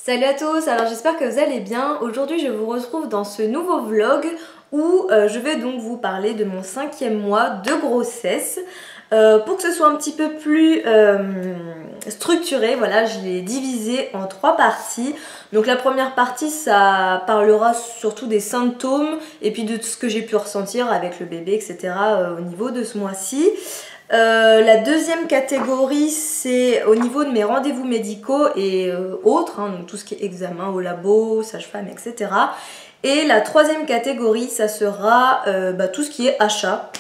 Salut à tous, alors j'espère que vous allez bien. Aujourd'hui je vous retrouve dans ce nouveau vlog où je vais donc vous parler de mon 5e mois de grossesse. Pour que ce soit un petit peu plus structuré, voilà, je l'ai divisé en 3 parties. Donc la première partie, ça parlera surtout des symptômes et puis de tout ce que j'ai pu ressentir avec le bébé, etc. Au niveau de ce mois-ci. La deuxième catégorie, c'est au niveau de mes rendez-vous médicaux et autres, hein, donc tout ce qui est examen au labo, sage-femme, etc. Et la troisième catégorie, ça sera tout ce qui est achat.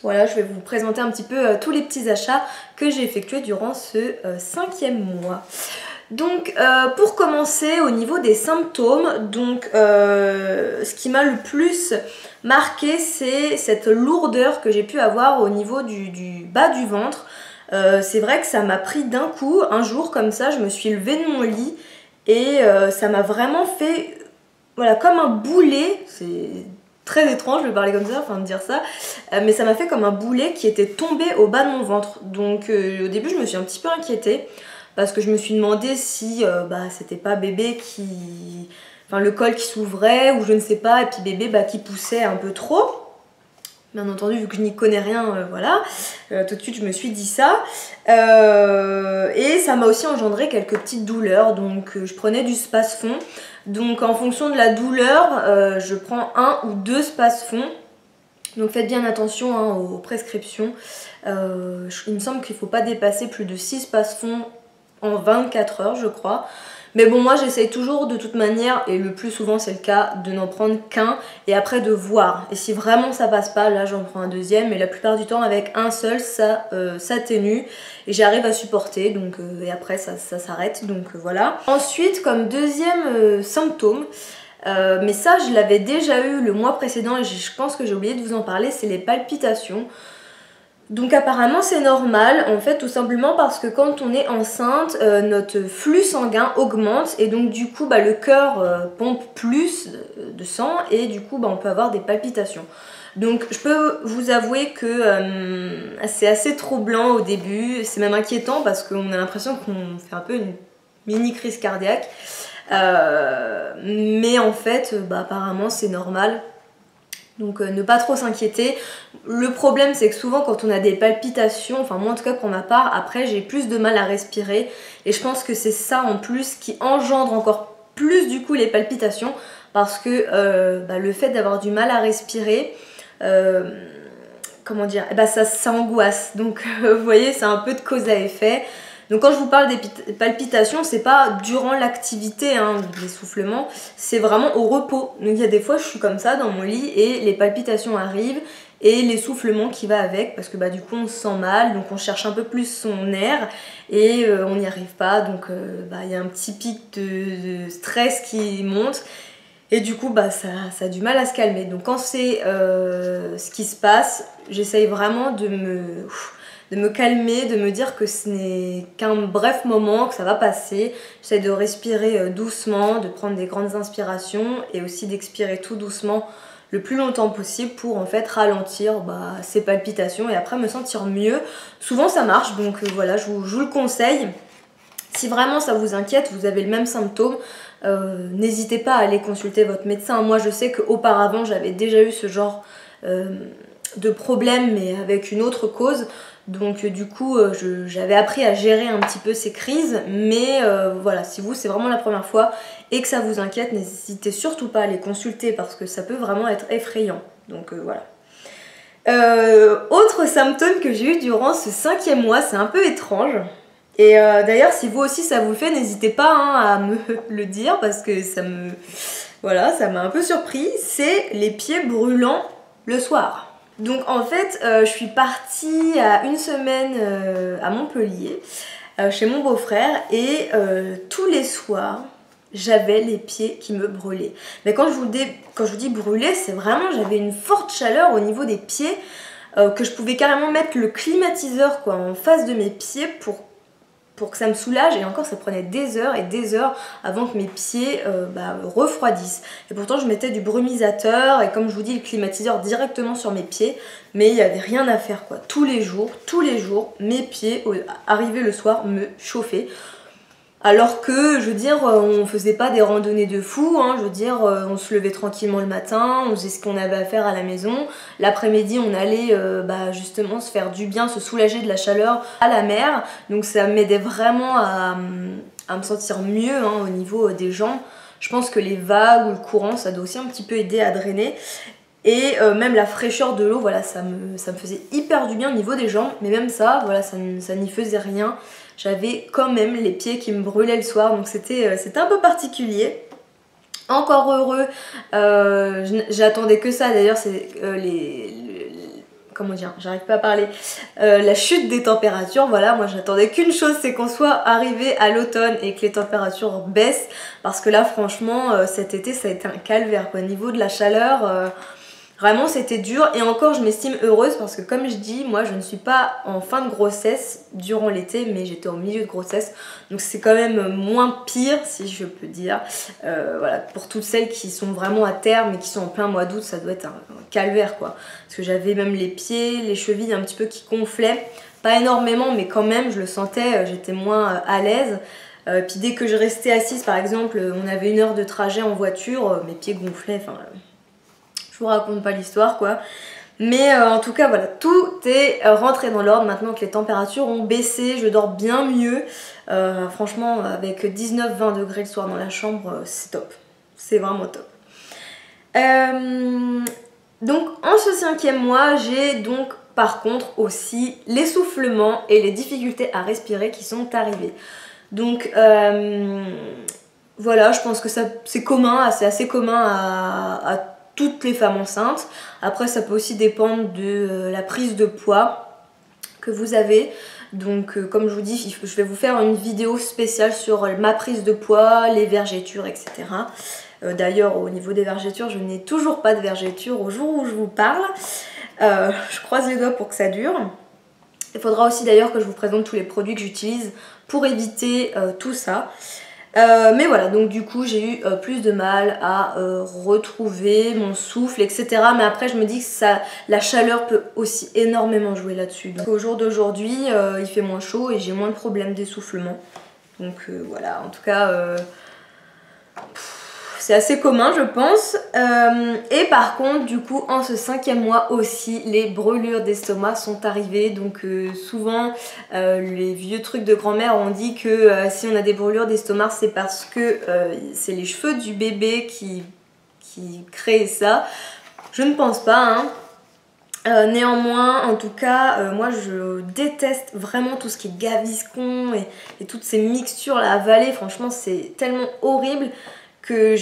Voilà, je vais vous présenter un petit peu tous les petits achats que j'ai effectués durant ce 5e mois. Donc pour commencer au niveau des symptômes, donc ce qui m'a le plus marqué, c'est cette lourdeur que j'ai pu avoir au niveau du bas du ventre. C'est vrai que ça m'a pris d'un coup, un jour comme ça, je me suis levée de mon lit et ça m'a vraiment fait, voilà, comme un boulet. C'est très étrange de parler comme ça, enfin de dire ça, mais ça m'a fait comme un boulet qui était tombé au bas de mon ventre. Donc au début je me suis un petit peu inquiétée parce que je me suis demandé si c'était pas bébé qui... Enfin le col qui s'ouvrait ou je ne sais pas, et puis bébé qui poussait un peu trop. Bien entendu, vu que je n'y connais rien, voilà, tout de suite je me suis dit ça. Et ça m'a aussi engendré quelques petites douleurs, donc je prenais du Spasfon. Donc en fonction de la douleur, je prends 1 ou 2 Spasfon. Donc faites bien attention aux prescriptions. Il me semble qu'il ne faut pas dépasser plus de 6 Spasfon en 24 heures, je crois. Mais bon, moi j'essaye toujours de toute manière, et le plus souvent c'est le cas, de n'en prendre qu'un et après de voir. Et si vraiment ça passe pas, là j'en prends un deuxième, mais la plupart du temps avec un seul ça s'atténue et j'arrive à supporter, donc, et après ça s'arrête, donc voilà. Ensuite, comme deuxième symptôme, mais ça je l'avais déjà eu le mois précédent et je pense que j'ai oublié de vous en parler, c'est les palpitations. Donc apparemment c'est normal, en fait tout simplement parce que quand on est enceinte, notre flux sanguin augmente et donc du coup le cœur pompe plus de sang et du coup on peut avoir des palpitations. Donc je peux vous avouer que c'est assez troublant au début, c'est même inquiétant parce qu'on a l'impression qu'on fait un peu une mini crise cardiaque. Mais en fait apparemment c'est normal. Donc ne pas trop s'inquiéter. Le problème c'est que souvent quand on a des palpitations, enfin moi en tout cas pour ma part, après j'ai plus de mal à respirer. Et je pense que c'est ça en plus qui engendre encore plus du coup les palpitations. Parce que le fait d'avoir du mal à respirer, comment dire, ça angoisse. Donc vous voyez, c'est un peu de cause à effet. Donc quand je vous parle des palpitations, c'est pas durant l'activité, l'essoufflement, c'est vraiment au repos. Donc il y a des fois je suis comme ça dans mon lit et les palpitations arrivent et l'essoufflement qui va avec parce que du coup on se sent mal, donc on cherche un peu plus son air et on n'y arrive pas. Donc il y a un petit pic de stress qui monte et du coup ça a du mal à se calmer. Donc quand c'est ce qui se passe, j'essaye vraiment de me calmer, de me dire que ce n'est qu'un bref moment, que ça va passer. J'essaie de respirer doucement, de prendre des grandes inspirations et aussi d'expirer tout doucement le plus longtemps possible pour en fait ralentir ces palpitations et après me sentir mieux. Souvent ça marche, donc voilà, je vous le conseille. Si vraiment ça vous inquiète, vous avez le même symptôme, n'hésitez pas à aller consulter votre médecin. Moi je sais qu'auparavant j'avais déjà eu ce genre de problème mais avec une autre cause. Donc du coup j'avais appris à gérer un petit peu ces crises, mais voilà, si vous c'est vraiment la première fois et que ça vous inquiète, n'hésitez surtout pas à les consulter parce que ça peut vraiment être effrayant. Donc voilà. Autre symptôme que j'ai eu durant ce 5e mois, c'est un peu étrange. Et d'ailleurs si vous aussi ça vous le fait, n'hésitez pas à me le dire parce que ça m'a un peu surpris. C'est les pieds brûlants le soir. Donc en fait je suis partie à une semaine à Montpellier chez mon beau-frère et tous les soirs j'avais les pieds qui me brûlaient. Mais quand je vous dis brûler, c'est vraiment j'avais une forte chaleur au niveau des pieds que je pouvais carrément mettre le climatiseur en face de mes pieds pour que ça me soulage, et encore ça prenait des heures et des heures avant que mes pieds refroidissent. Et pourtant je mettais du brumisateur et comme je vous dis le climatiseur directement sur mes pieds, mais il n'y avait rien à faire tous les jours, mes pieds arrivés le soir me chauffaient. Alors que, je veux dire, on faisait pas des randonnées de fou, hein, je veux dire, on se levait tranquillement le matin, on faisait ce qu'on avait à faire à la maison. L'après-midi, on allait justement se faire du bien, se soulager de la chaleur à la mer. Donc ça m'aidait vraiment à me sentir mieux hein, au niveau des jambes. Je pense que les vagues ou le courant, ça doit aussi un petit peu aider à drainer. Et même la fraîcheur de l'eau, voilà, ça me faisait hyper du bien au niveau des jambes. Mais même ça, voilà, ça n'y faisait rien. J'avais quand même les pieds qui me brûlaient le soir, donc c'était un peu particulier. Encore heureux, j'attendais que ça d'ailleurs, c'est comment dire, j'arrive pas à parler, la chute des températures. Voilà, moi j'attendais qu'une chose, c'est qu'on soit arrivé à l'automne et que les températures baissent, parce que là franchement cet été ça a été un calvaire quoi. Au niveau de la chaleur, vraiment c'était dur, et encore je m'estime heureuse parce que comme je dis, moi je ne suis pas en fin de grossesse durant l'été, mais j'étais au milieu de grossesse, donc c'est quand même moins pire si je peux dire. Voilà, pour toutes celles qui sont vraiment à terme et qui sont en plein mois d'août, ça doit être un calvaire quoi, parce que j'avais même les pieds, les chevilles un petit peu qui gonflaient, pas énormément mais quand même je le sentais, j'étais moins à l'aise. Puis dès que je restais assise par exemple, on avait 1 heure de trajet en voiture, mes pieds gonflaient, enfin... Je vous raconte pas l'histoire quoi. Mais en tout cas voilà, tout est rentré dans l'ordre maintenant que les températures ont baissé, je dors bien mieux. Franchement avec 19-20 degrés le soir dans la chambre, c'est top. C'est vraiment top. Donc en ce 5e mois, j'ai donc par contre aussi l'essoufflement et les difficultés à respirer qui sont arrivées. Donc voilà, je pense que c'est commun, c'est assez commun à toutes les femmes enceintes. Après ça peut aussi dépendre de la prise de poids que vous avez. Donc comme je vous dis, je vais vous faire une vidéo spéciale sur ma prise de poids, les vergetures, etc. D'ailleurs au niveau des vergetures, je n'ai toujours pas de vergetures au jour où je vous parle. Je croise les doigts pour que ça dure. Il faudra aussi d'ailleurs que je vous présente tous les produits que j'utilise pour éviter tout ça. Mais voilà, donc du coup j'ai eu plus de mal à retrouver mon souffle, etc. Mais après je me dis que la chaleur peut aussi énormément jouer là-dessus. Donc au jour d'aujourd'hui, il fait moins chaud et j'ai moins de problèmes d'essoufflement. Donc voilà, en tout cas... c'est assez commun je pense. Et par contre du coup en ce 5e mois aussi les brûlures d'estomac sont arrivées. Donc souvent les vieux trucs de grand-mère ont dit que si on a des brûlures d'estomac c'est parce que c'est les cheveux du bébé qui créent ça. Je ne pense pas hein. Néanmoins, en tout cas, moi je déteste vraiment tout ce qui est gaviscon et toutes ces mixtures à avaler. Franchement c'est tellement horrible que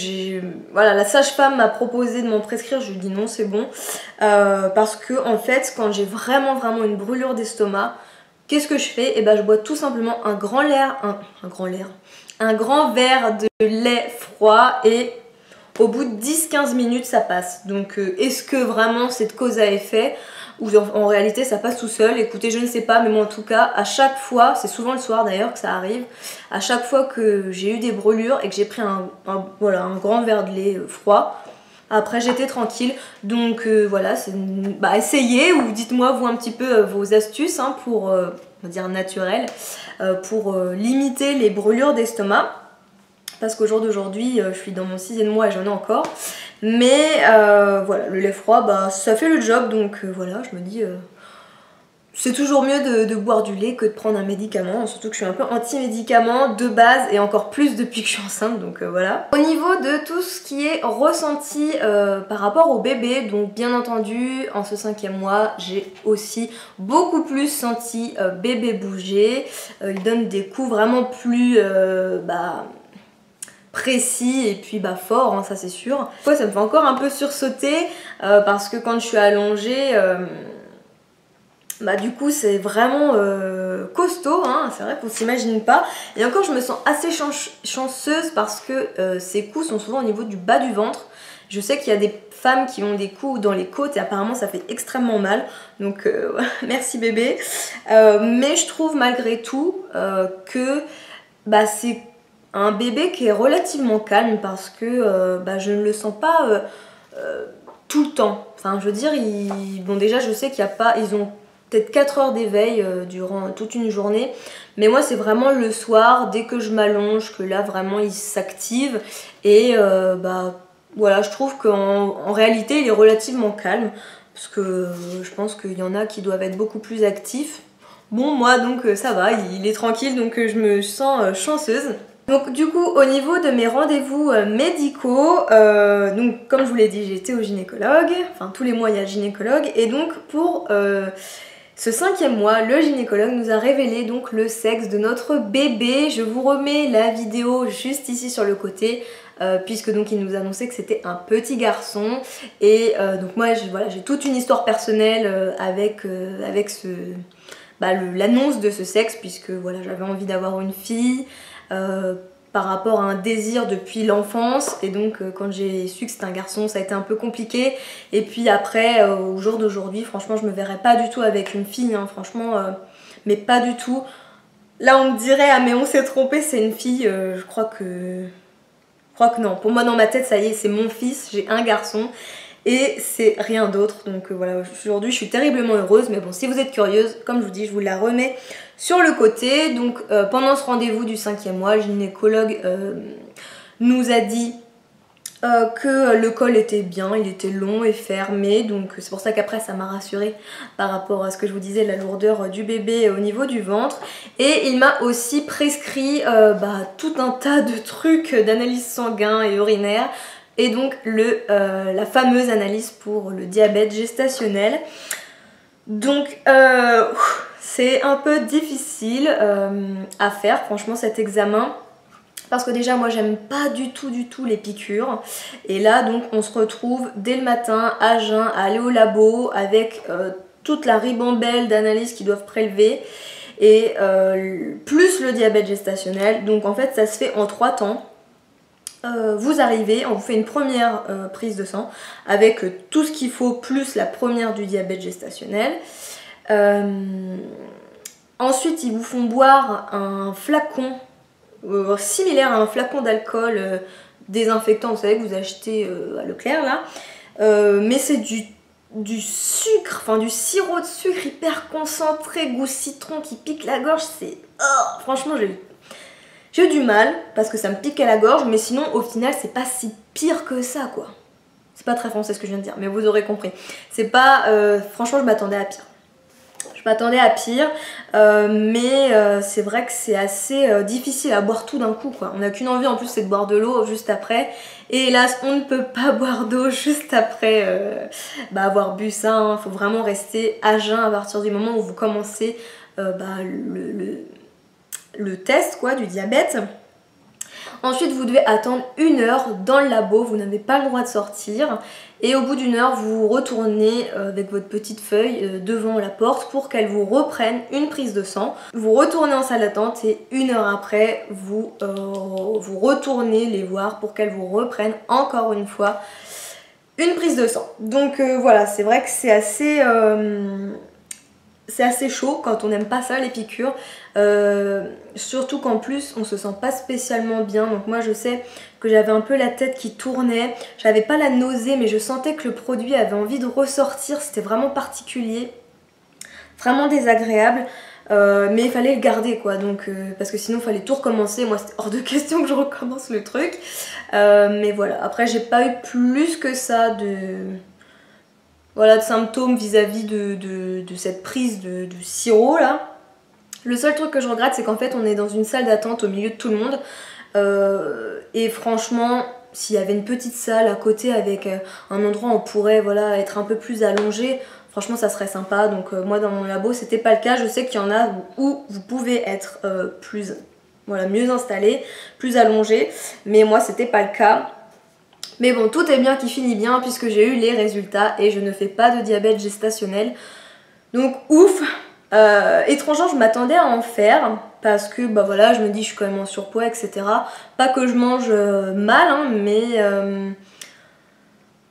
voilà, la sage-femme m'a proposé de m'en prescrire. Je lui ai dit non c'est bon, parce que en fait quand j'ai vraiment une brûlure d'estomac, qu'est-ce que je fais? Et ben je bois tout simplement un grand verre de lait froid et au bout de 10-15 minutes ça passe. Donc est-ce que vraiment c'est de cause à effet ou en réalité ça passe tout seul? Écoutez, je ne sais pas, mais moi en tout cas à chaque fois, c'est souvent le soir d'ailleurs que ça arrive, à chaque fois que j'ai eu des brûlures et que j'ai pris voilà, un grand verre de lait froid, après j'étais tranquille. Donc voilà, essayez ou dites-moi vous un petit peu vos astuces hein, pour, on va dire naturelles, pour limiter les brûlures d'estomac. Parce qu'au jour d'aujourd'hui, je suis dans mon 6e mois et j'en ai encore. Mais voilà, le lait froid, ça fait le job. Donc voilà, je me dis, c'est toujours mieux de boire du lait que de prendre un médicament. Surtout que je suis un peu anti-médicament de base et encore plus depuis que je suis enceinte. Donc voilà. Au niveau de tout ce qui est ressenti par rapport au bébé, donc bien entendu, en ce 5e mois, j'ai aussi beaucoup plus senti bébé bouger. Il donne des coups vraiment plus... précis et puis fort hein, ça c'est sûr. Ça me fait encore un peu sursauter parce que quand je suis allongée du coup c'est vraiment costaud hein, c'est vrai qu'on s'imagine pas. Et encore je me sens assez chanceuse parce que ces coups sont souvent au niveau du bas du ventre. Je sais qu'il y a des femmes qui ont des coups dans les côtes et apparemment ça fait extrêmement mal. Donc merci bébé. Mais je trouve malgré tout que c'est un bébé qui est relativement calme parce que je ne le sens pas tout le temps. Enfin je veux dire, bon déjà je sais qu'il n'y a pas, ils ont peut-être 4 heures d'éveil durant toute une journée. Mais moi c'est vraiment le soir, dès que je m'allonge, que là vraiment il s'active. Et bah voilà, je trouve qu'en réalité il est relativement calme. Parce que je pense qu'il y en a qui doivent être beaucoup plus actifs. Bon moi donc ça va, il est tranquille, donc je me sens chanceuse. Donc du coup au niveau de mes rendez-vous médicaux, donc comme je vous l'ai dit j'ai été au gynécologue, enfin tous les mois il y a le gynécologue, et donc pour ce 5e mois le gynécologue nous a révélé donc le sexe de notre bébé. Je vous remets la vidéo juste ici sur le côté, puisque donc il nous annonçait que c'était un petit garçon, et donc moi voilà, j'ai toute une histoire personnelle avec l'annonce de ce sexe, puisque voilà, j'avais envie d'avoir une fille par rapport à un désir depuis l'enfance, et donc quand j'ai su que c'était un garçon ça a été un peu compliqué. Et puis après au jour d'aujourd'hui franchement je me verrais pas du tout avec une fille, hein, franchement mais pas du tout. Là on me dirait ah mais on s'est trompé, c'est une fille, je crois que non, pour moi dans ma tête ça y est, c'est mon fils, j'ai un garçon et c'est rien d'autre. Donc voilà, aujourd'hui je suis terriblement heureuse. Mais bon, si vous êtes curieuse, comme je vous dis, je vous la remets sur le côté. Donc pendant ce rendez-vous du 5e mois, le gynécologue nous a dit que le col était bien, il était long et fermé. Donc c'est pour ça qu'après ça m'a rassurée par rapport à ce que je vous disais, la lourdeur du bébé au niveau du ventre. Et il m'a aussi prescrit tout un tas de trucs d'analyse sanguin et urinaire. Et donc la fameuse analyse pour le diabète gestationnel. Donc c'est un peu difficile à faire franchement cet examen. Parce que déjà moi j'aime pas du tout les piqûres. Et là donc on se retrouve dès le matin à jeun à aller au labo avec toute la ribambelle d'analyses qu'ils doivent prélever. Et plus le diabète gestationnel. Donc en fait ça se fait en 3 temps. Vous arrivez, on vous fait une première prise de sang avec tout ce qu'il faut plus la première du diabète gestationnel. Ensuite ils vous font boire un flacon similaire à un flacon d'alcool désinfectant, vous savez, que vous achetez à Leclerc là, mais c'est du sucre, enfin du sirop de sucre hyper concentré, goût citron qui pique la gorge. C'est franchement j'ai eu du mal parce que ça me pique à la gorge, mais sinon au final c'est pas si pire que ça quoi. C'est pas très français ce que je viens de dire, mais vous aurez compris. C'est pas, franchement je m'attendais à pire. Je m'attendais à pire, mais c'est vrai que c'est assez difficile à boire tout d'un coup quoi. On n'a qu'une envie en plus, c'est de boire de l'eau juste après. Et hélas on ne peut pas boire d'eau juste après avoir bu ça, hein. Faut vraiment rester à jeun à partir du moment où vous commencez le test quoi, du diabète. Ensuite vous devez attendre 1 heure dans le labo, vous n'avez pas le droit de sortir. Et au bout d'1 heure vous retournez avec votre petite feuille devant la porte pour qu'elle vous reprenne une prise de sang. Vous retournez en salle d'attente et 1 heure après vous retournez les voir pour qu'elles vous reprennent encore une fois une prise de sang. Donc voilà, c'est vrai que c'est assez chaud quand on n'aime pas ça les piqûres, surtout qu'en plus on se sent pas spécialement bien. Donc moi je sais que j'avais un peu la tête qui tournait, j'avais pas la nausée mais je sentais que le produit avait envie de ressortir, c'était vraiment particulier, vraiment désagréable. Mais il fallait le garder quoi, donc parce que sinon il fallait tout recommencer. Moi c'était hors de question que je recommence le truc, mais voilà, après j'ai pas eu plus que ça de symptômes vis-à-vis de cette prise de sirop là. Le seul truc que je regrette c'est qu'en fait on est dans une salle d'attente au milieu de tout le monde, et franchement s'il y avait une petite salle à côté avec un endroit où on pourrait être un peu plus allongé, franchement ça serait sympa. Donc moi dans mon labo c'était pas le cas. Je sais qu'il y en a où vous pouvez être mieux installé, plus allongé, mais moi c'était pas le cas. Mais bon, tout est bien qui finit bien puisque j'ai eu les résultats et je ne fais pas de diabète gestationnel. Donc ouf. Étrangement je m'attendais à en faire parce que je me dis je suis quand même en surpoids etc. Pas que je mange mal hein,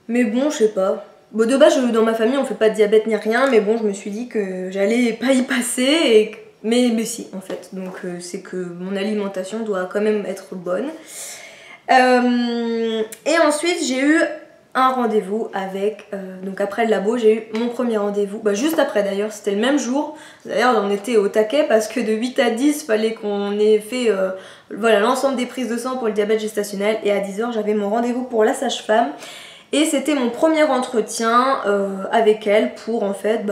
mais bon je sais pas. Bon, de base dans ma famille on fait pas de diabète ni rien, mais bon je me suis dit que j'allais pas y passer mais si en fait. Donc c'est que mon alimentation doit quand même être bonne. Et ensuite j'ai eu un rendez-vous avec, donc après le labo j'ai eu mon premier rendez-vous, juste après d'ailleurs, c'était le même jour. D'ailleurs on était au taquet parce que de 8 à 10 fallait qu'on ait fait voilà, l'ensemble des prises de sang pour le diabète gestationnel, et à 10 h j'avais mon rendez-vous pour la sage-femme. Et c'était mon premier entretien avec elle pour en fait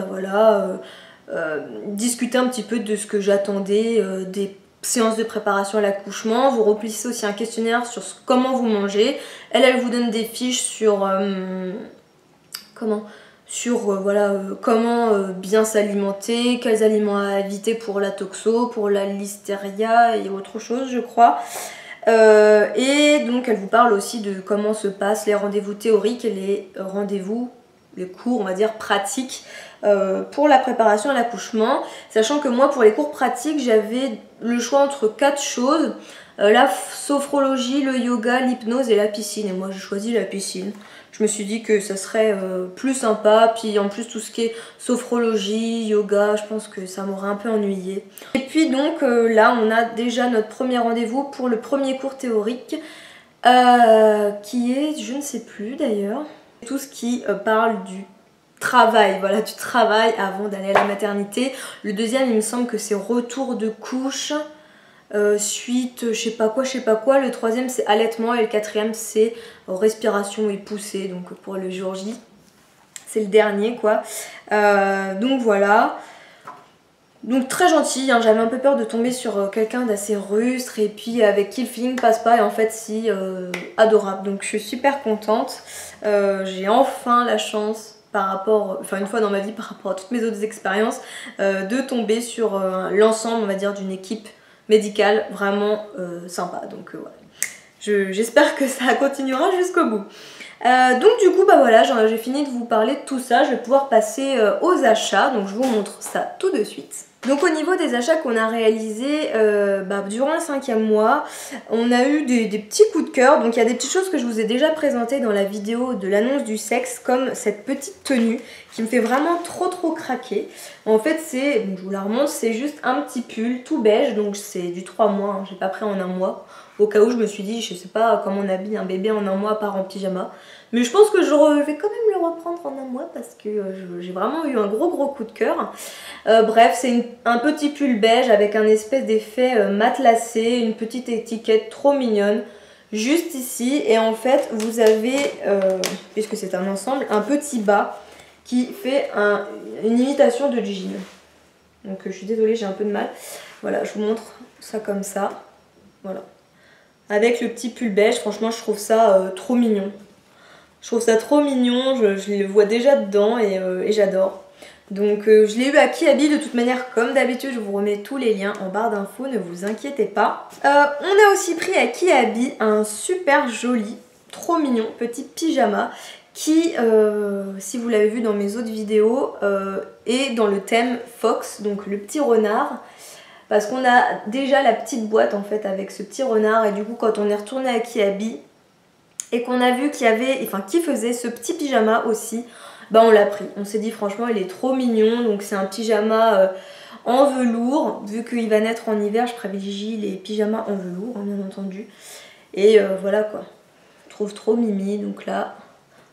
discuter un petit peu de ce que j'attendais des séances de préparation à l'accouchement. Vous remplissez aussi un questionnaire sur comment vous mangez. Elle vous donne des fiches sur comment bien s'alimenter, quels aliments à éviter pour la toxo, pour la listeria et autre chose je crois. Et donc elle vous parle aussi de comment se passent les rendez-vous théoriques et les rendez-vous, les cours on va dire pratiques pour la préparation à l'accouchement, sachant que moi pour les cours pratiques j'avais le choix entre 4 choses, la sophrologie, le yoga, l'hypnose et la piscine, et moi j'ai choisi la piscine. Je me suis dit que ça serait plus sympa, puis en plus tout ce qui est sophrologie, yoga, je pense que ça m'aurait un peu ennuyé. Et puis donc là on a déjà notre premier rendez-vous pour le premier cours théorique qui est, je ne sais plus d'ailleurs, tout ce qui parle du travail, voilà, du travail avant d'aller à la maternité. Le deuxième il me semble que c'est retour de couche, suite je sais pas quoi, le troisième c'est allaitement et le quatrième c'est respiration et poussée, donc pour le jour J c'est le dernier quoi. Donc voilà, donc très gentil, hein. J'avais un peu peur de tomber sur quelqu'un d'assez rustre et puis avec qui le feeling passe pas, et en fait si, adorable, donc je suis super contente. J'ai enfin la chance par rapport, enfin une fois dans ma vie par rapport à toutes mes autres expériences, de tomber sur l'ensemble on va dire d'une équipe médicale vraiment sympa, donc voilà. J'espère que ça continuera jusqu'au bout. Donc du coup voilà, j'ai fini de vous parler de tout ça, je vais pouvoir passer aux achats, donc je vous montre ça tout de suite. Donc au niveau des achats qu'on a réalisés durant le 5e mois, on a eu des petits coups de cœur. Donc il y a des petites choses que je vous ai déjà présentées dans la vidéo de l'annonce du sexe, comme cette petite tenue qui me fait vraiment trop craquer. En fait c'est, je vous la remonte, c'est juste un petit pull tout beige, donc c'est du 3 mois, hein, j'ai pas pris en un mois. Au cas où je me suis dit, je sais pas comment on habille un bébé en un mois part en pyjama. Mais je pense que je vais quand même le reprendre en un mois parce que j'ai vraiment eu un gros coup de cœur. Bref, c'est un petit pull beige avec un espèce d'effet matelassé, une petite étiquette trop mignonne. Juste ici, et en fait vous avez, puisque c'est un ensemble, un petit bas qui fait une imitation de jean. Donc je suis désolée, j'ai un peu de mal. Voilà, je vous montre ça comme ça. Voilà. Avec le petit pull beige, franchement je trouve ça trop mignon. Je trouve ça trop mignon, je le vois déjà dedans et j'adore. Donc je l'ai eu à Kiabi de toute manière, comme d'habitude je vous remets tous les liens en barre d'infos, ne vous inquiétez pas. On a aussi pris à Kiabi un super joli, trop mignon petit pyjama qui, si vous l'avez vu dans mes autres vidéos, est dans le thème Fox, donc le petit renard. Parce qu'on a déjà la petite boîte en fait avec ce petit renard, et du coup quand on est retourné à Kiabi et qu'on a vu qu'il y avait, enfin qui faisait ce petit pyjama aussi, on l'a pris. On s'est dit franchement il est trop mignon, donc c'est un pyjama en velours. Vu qu'il va naître en hiver, je privilégie les pyjamas en velours, hein, bien entendu. Et voilà quoi, je trouve trop mimi. Donc là,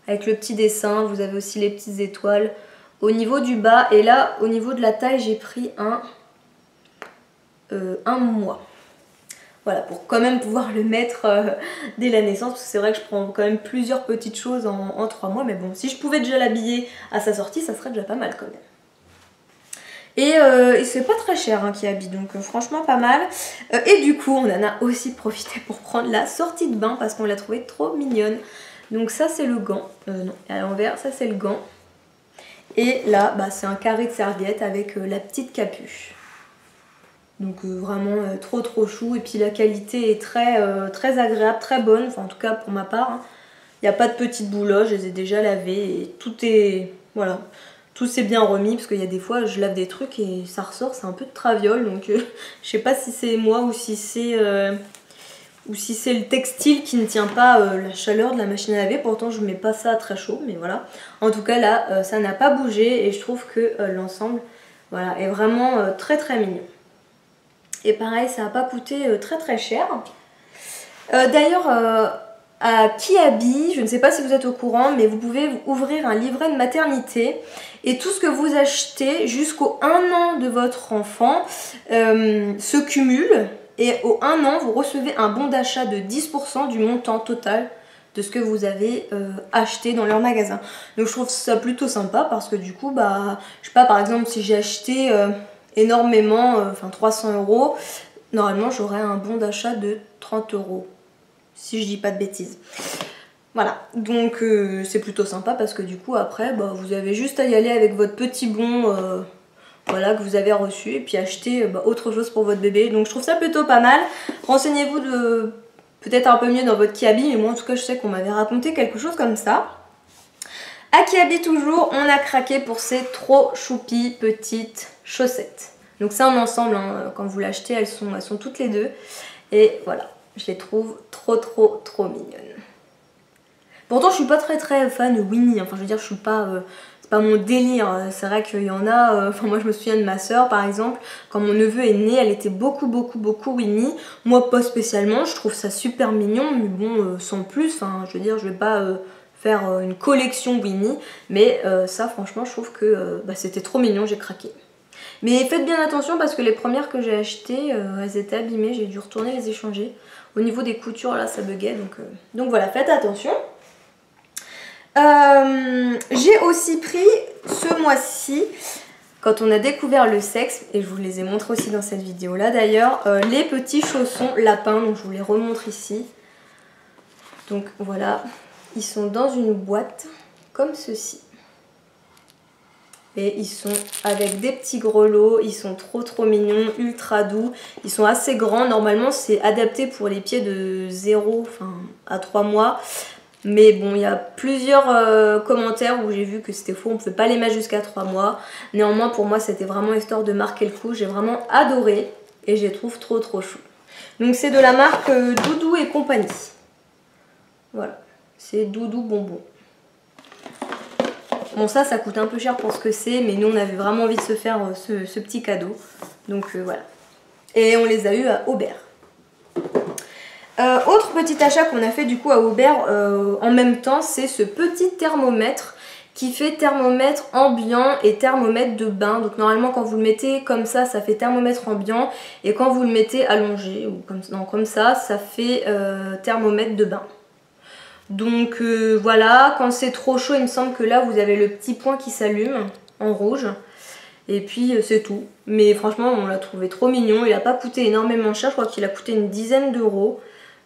avec le petit dessin, vous avez aussi les petites étoiles au niveau du bas. Et là, au niveau de la taille, j'ai pris un mois. Voilà, pour quand même pouvoir le mettre dès la naissance, parce que c'est vrai que je prends quand même plusieurs petites choses en 3 mois, mais bon, si je pouvais déjà l'habiller à sa sortie, ça serait déjà pas mal quand même. Et c'est pas très cher hein, Kiabi, donc franchement pas mal. Et du coup, on en a aussi profité pour prendre la sortie de bain, parce qu'on l'a trouvée trop mignonne. Donc ça c'est le gant, non, à l'envers, ça c'est le gant. Et là, c'est un carré de serviette avec la petite capuche. Donc vraiment trop chou, et puis la qualité est très agréable, très bonne, enfin en tout cas pour ma part. Hein. Il n'y a pas de petites bouloches, je les ai déjà lavées et tout est, voilà, tout s'est bien remis, parce qu'il y a des fois je lave des trucs et ça ressort, c'est un peu de traviole, donc je sais pas si c'est moi ou si c'est le textile qui ne tient pas la chaleur de la machine à laver. Pourtant je mets pas ça très chaud, mais voilà. En tout cas là ça n'a pas bougé, et je trouve que l'ensemble voilà, est vraiment très mignon. Et pareil, ça n'a pas coûté très cher. D'ailleurs, à Kiabi, je ne sais pas si vous êtes au courant, mais vous pouvez ouvrir un livret de maternité et tout ce que vous achetez jusqu'au 1 an de votre enfant se cumule et au 1 an, vous recevez un bon d'achat de 10% du montant total de ce que vous avez acheté dans leur magasin. Donc je trouve ça plutôt sympa parce que du coup, bah, je sais pas, par exemple, si j'ai acheté énormément, enfin 300 €, normalement j'aurais un bon d'achat de 30 €. Si je dis pas de bêtises. Voilà, donc c'est plutôt sympa parce que du coup après bah, vous avez juste à y aller avec votre petit bon voilà, que vous avez reçu et puis acheter autre chose pour votre bébé. Donc je trouve ça plutôt pas mal. Renseignez-vous de peut-être un peu mieux dans votre Kiabi, mais moi en tout cas je sais qu'on m'avait raconté quelque chose comme ça. À Kiabi toujours, on a craqué pour ces trop choupies petites chaussettes. Donc c'est un ensemble, hein. Quand vous l'achetez elles sont toutes les deux et voilà. Je les trouve trop mignonnes. Pourtant je suis pas très fan de Winnie, enfin je veux dire je suis pas, c'est pas mon délire, c'est vrai qu'il y en a, enfin moi je me souviens de ma soeur par exemple, quand mon neveu est né elle était beaucoup Winnie, moi pas spécialement, je trouve ça super mignon mais bon sans plus, enfin je veux dire je vais pas faire une collection Winnie, mais ça franchement je trouve que c'était trop mignon, j'ai craqué. Mais faites bien attention parce que les premières que j'ai achetées, elles étaient abîmées, j'ai dû retourner les échanger. Au niveau des coutures, là, ça buguait, donc voilà, faites attention. J'ai aussi pris ce mois-ci, quand on a découvert le sexe, et je vous les ai montrés aussi dans cette vidéo-là d'ailleurs, les petits chaussons lapins, donc je vous les remontre ici. Donc voilà, ils sont dans une boîte comme ceci. Et ils sont avec des petits grelots, ils sont trop mignons, ultra doux. Ils sont assez grands, normalement c'est adapté pour les pieds de 0 à 3 mois. Mais bon, il y a plusieurs commentaires où j'ai vu que c'était faux, on ne pouvait pas les mettre jusqu'à 3 mois. Néanmoins pour moi c'était vraiment histoire de marquer le coup, j'ai vraiment adoré et je les trouve trop chou. Donc c'est de la marque Doudou et compagnie. Voilà, c'est Doudou Bonbon. Bon ça coûte un peu cher pour ce que c'est, mais nous on avait vraiment envie de se faire ce petit cadeau. Donc voilà. Et on les a eu à Aubert. Autre petit achat qu'on a fait du coup à Aubert en même temps, c'est ce petit thermomètre qui fait thermomètre ambiant et thermomètre de bain. Donc normalement quand vous le mettez comme ça fait thermomètre ambiant, et quand vous le mettez allongé ou comme ça fait thermomètre de bain. Donc voilà, quand c'est trop chaud, il me semble que là vous avez le petit point qui s'allume en rouge. Et puis c'est tout. Mais franchement on l'a trouvé trop mignon, il n'a pas coûté énormément cher, je crois qu'il a coûté une dizaine d'euros.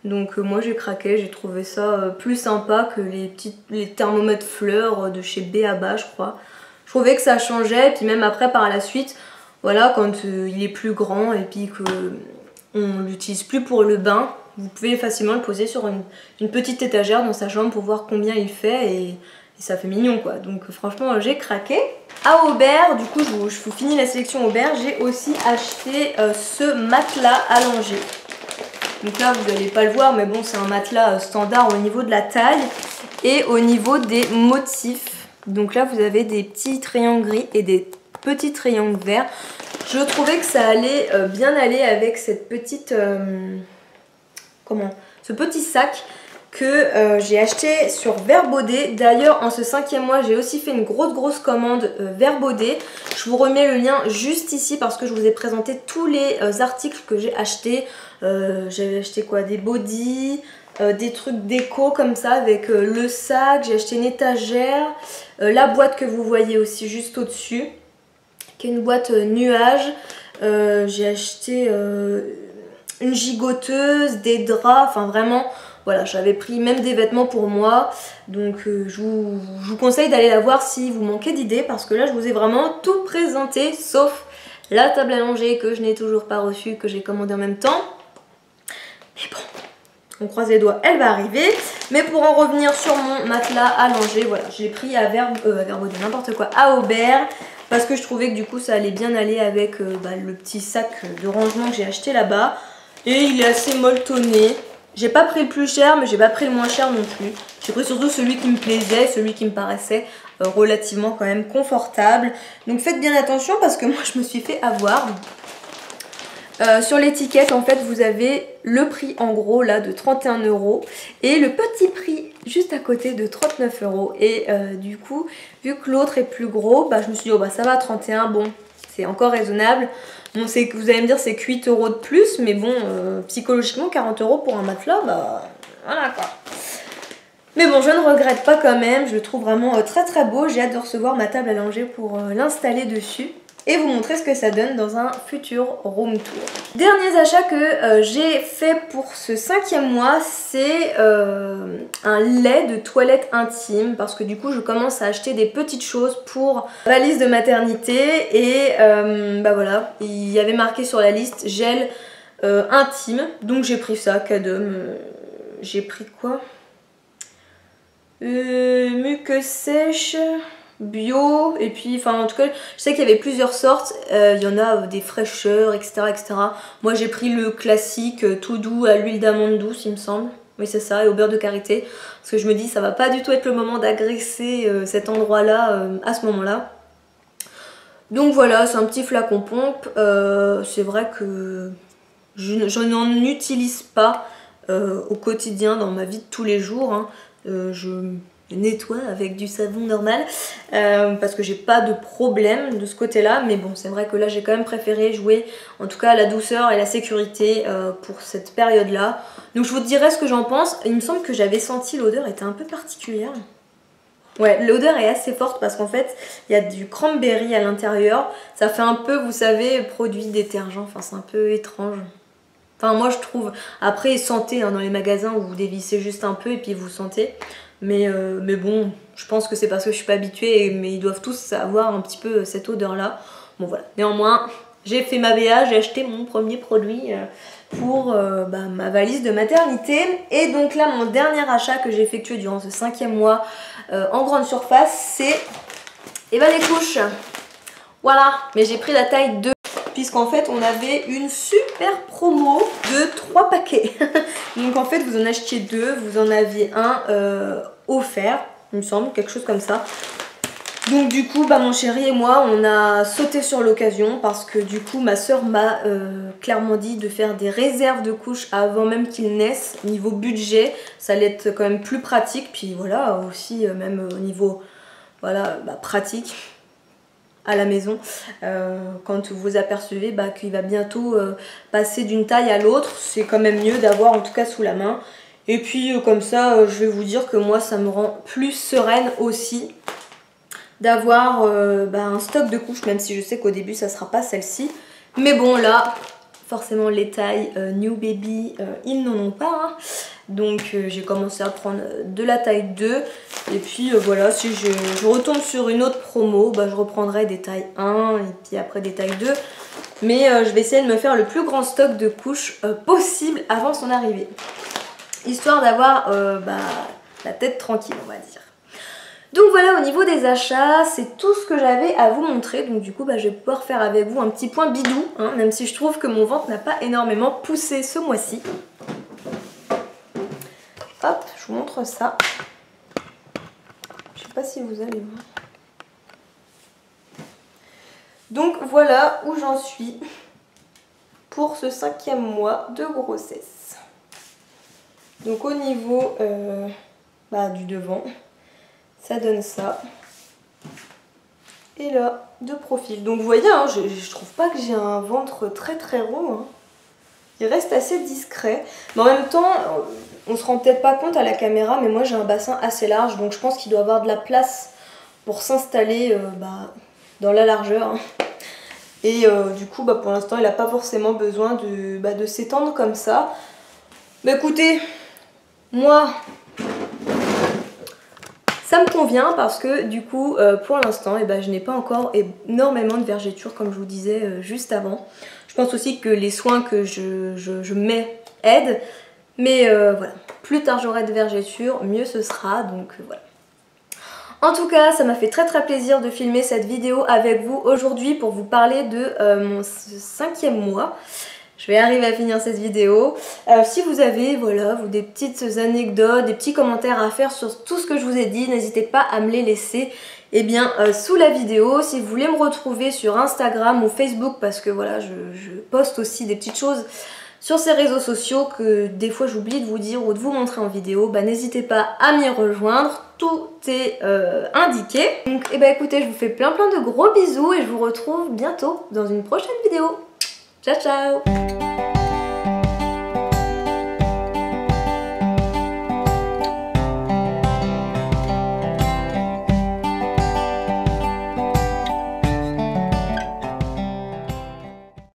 Donc moi j'ai craqué, j'ai trouvé ça plus sympa que les thermomètres fleurs de chez B.A.B.A. je crois. Je trouvais que ça changeait, et puis même après par la suite, voilà, quand il est plus grand et puis qu'on l'utilise plus pour le bain, vous pouvez facilement le poser sur une petite étagère dans sa chambre pour voir combien il fait et ça fait mignon quoi. Donc franchement j'ai craqué. À Aubert, du coup je vous finis la sélection Aubert, j'ai aussi acheté ce matelas allongé. Donc là vous n'allez pas le voir mais bon c'est un matelas standard au niveau de la taille et au niveau des motifs. Donc là vous avez des petits triangles gris et des petits triangles verts. Je trouvais que ça allait bien aller avec cette petite... ce petit sac que j'ai acheté sur Verbaudet. D'ailleurs en ce 5e mois j'ai aussi fait une grosse commande Verbaudet. Je vous remets le lien juste ici parce que je vous ai présenté tous les articles que j'ai achetés. J'avais acheté quoi, des bodys, des trucs déco comme ça avec le sac, j'ai acheté une étagère, la boîte que vous voyez aussi juste au dessus qui est une boîte nuage, j'ai acheté une gigoteuse, des draps, enfin vraiment voilà, j'avais pris même des vêtements pour moi, donc je vous conseille d'aller la voir si vous manquez d'idées parce que là je vous ai vraiment tout présenté sauf la table à langer que je n'ai toujours pas reçue, que j'ai commandé en même temps. Mais bon, on croise les doigts, elle va arriver. Mais pour en revenir sur mon matelas allongé, voilà, je l'ai pris à Verbaudet, n'importe quoi, à Aubert. Parce que je trouvais que du coup ça allait bien aller avec le petit sac de rangement que j'ai acheté là-bas. Et il est assez molletonné. J'ai pas pris le plus cher, mais j'ai pas pris le moins cher non plus. J'ai pris surtout celui qui me plaisait, celui qui me paraissait relativement quand même confortable. Donc faites bien attention parce que moi je me suis fait avoir. Sur l'étiquette en fait vous avez le prix en gros là de 31 € et le petit prix juste à côté de 39 € et du coup vu que l'autre est plus gros bah je me suis dit oh bah ça va 31, bon c'est encore raisonnable. Bon c'est que vous allez me dire c'est que 8 € de plus mais bon psychologiquement 40 € pour un matelas bah voilà quoi. Mais bon je ne regrette pas quand même, je le trouve vraiment très très beau, j'ai hâte de recevoir ma table à langer pour l'installer dessus et vous montrer ce que ça donne dans un futur room tour. Derniers achats que j'ai fait pour ce 5e mois, c'est un lait de toilette intime parce que du coup je commence à acheter des petites choses pour la valise de maternité et bah voilà, il y avait marqué sur la liste gel intime, donc j'ai pris ça, Cadom. J'ai pris quoi? Muque sèche bio et puis enfin en tout cas je sais qu'il y avait plusieurs sortes, il y en a des fraîcheurs etc. Moi j'ai pris le classique tout doux à l'huile d'amande douce il me semble, oui c'est ça, et au beurre de karité parce que je me dis ça va pas du tout être le moment d'agresser cet endroit là à ce moment là. Donc voilà, c'est un petit flacon pompe, c'est vrai que je n'en utilise pas au quotidien dans ma vie de tous les jours hein. Je nettoie avec du savon normal parce que j'ai pas de problème de ce côté là, mais bon c'est vrai que là j'ai quand même préféré jouer en tout cas à la douceur et la sécurité pour cette période là. Donc je vous dirai ce que j'en pense. Il me semble que j'avais senti l'odeur était un peu particulière. Ouais, l'odeur est assez forte parce qu'en fait il y a du cranberry à l'intérieur, ça fait un peu vous savez produit détergent, enfin c'est un peu étrange. Enfin moi je trouve, après sentez hein, dans les magasins où vous dévissez juste un peu et puis vous sentez. Mais bon, je pense que c'est parce que je suis pas habituée, mais ils doivent tous avoir un petit peu cette odeur là. Bon voilà, néanmoins j'ai fait ma BA, j'ai acheté mon premier produit pour ma valise de maternité. Et donc là mon dernier achat que j'ai effectué durant ce 5e mois en grande surface c'est les couches. Voilà, mais j'ai pris la taille 2. Puisqu'en fait on avait une super promo de 3 paquets. Donc en fait vous en achetiez 2, vous en aviez un offert, il me semble, quelque chose comme ça. Donc du coup mon chéri et moi on a sauté sur l'occasion parce que du coup ma soeur m'a clairement dit de faire des réserves de couches avant même qu'ils naissent. Niveau budget ça allait être quand même plus pratique, puis voilà aussi même au niveau voilà, pratique à la maison quand vous vous apercevez qu'il va bientôt passer d'une taille à l'autre, c'est quand même mieux d'avoir en tout cas sous la main. Et puis comme ça je vais vous dire que moi ça me rend plus sereine aussi d'avoir un stock de couches, même si je sais qu'au début ça sera pas celle-ci, mais bon là forcément les tailles new baby ils n'en ont pas hein. Donc j'ai commencé à prendre de la taille 2 et puis voilà, si je retombe sur une autre promo je reprendrai des tailles 1 et puis après des tailles 2, mais je vais essayer de me faire le plus grand stock de couches possible avant son arrivée, histoire d'avoir la tête tranquille on va dire. Donc voilà, au niveau des achats, c'est tout ce que j'avais à vous montrer. Donc du coup, je vais pouvoir faire avec vous un petit point bidou, hein, même si je trouve que mon ventre n'a pas énormément poussé ce mois-ci. Hop, je vous montre ça. Je sais pas si vous allez voir. Donc voilà où j'en suis pour ce 5e mois de grossesse. Donc au niveau du devant, ça donne ça. Et là, de profil. Donc vous voyez, hein, je trouve pas que j'ai un ventre très très rond. Hein. Il reste assez discret. Mais en même temps, on se rend peut-être pas compte à la caméra, mais moi j'ai un bassin assez large. Donc je pense qu'il doit avoir de la place pour s'installer dans la largeur. Hein. Et du coup, pour l'instant, il n'a pas forcément besoin de s'étendre comme ça. Mais écoutez, moi... ça me convient parce que du coup pour l'instant je n'ai pas encore énormément de vergetures comme je vous disais juste avant. Je pense aussi que les soins que je mets aident, mais voilà, plus tard j'aurai de vergetures, mieux ce sera, donc voilà. En tout cas ça m'a fait très très plaisir de filmer cette vidéo avec vous aujourd'hui pour vous parler de mon 5e mois. Je vais arriver à finir cette vidéo. Si vous avez voilà, des petites anecdotes, des petits commentaires à faire sur tout ce que je vous ai dit, n'hésitez pas à me les laisser sous la vidéo. Si vous voulez me retrouver sur Instagram ou Facebook, parce que voilà, je poste aussi des petites choses sur ces réseaux sociaux que des fois j'oublie de vous dire ou de vous montrer en vidéo, n'hésitez pas à m'y rejoindre, tout est indiqué. Donc écoutez, je vous fais plein de gros bisous et je vous retrouve bientôt dans une prochaine vidéo. Ciao ciao.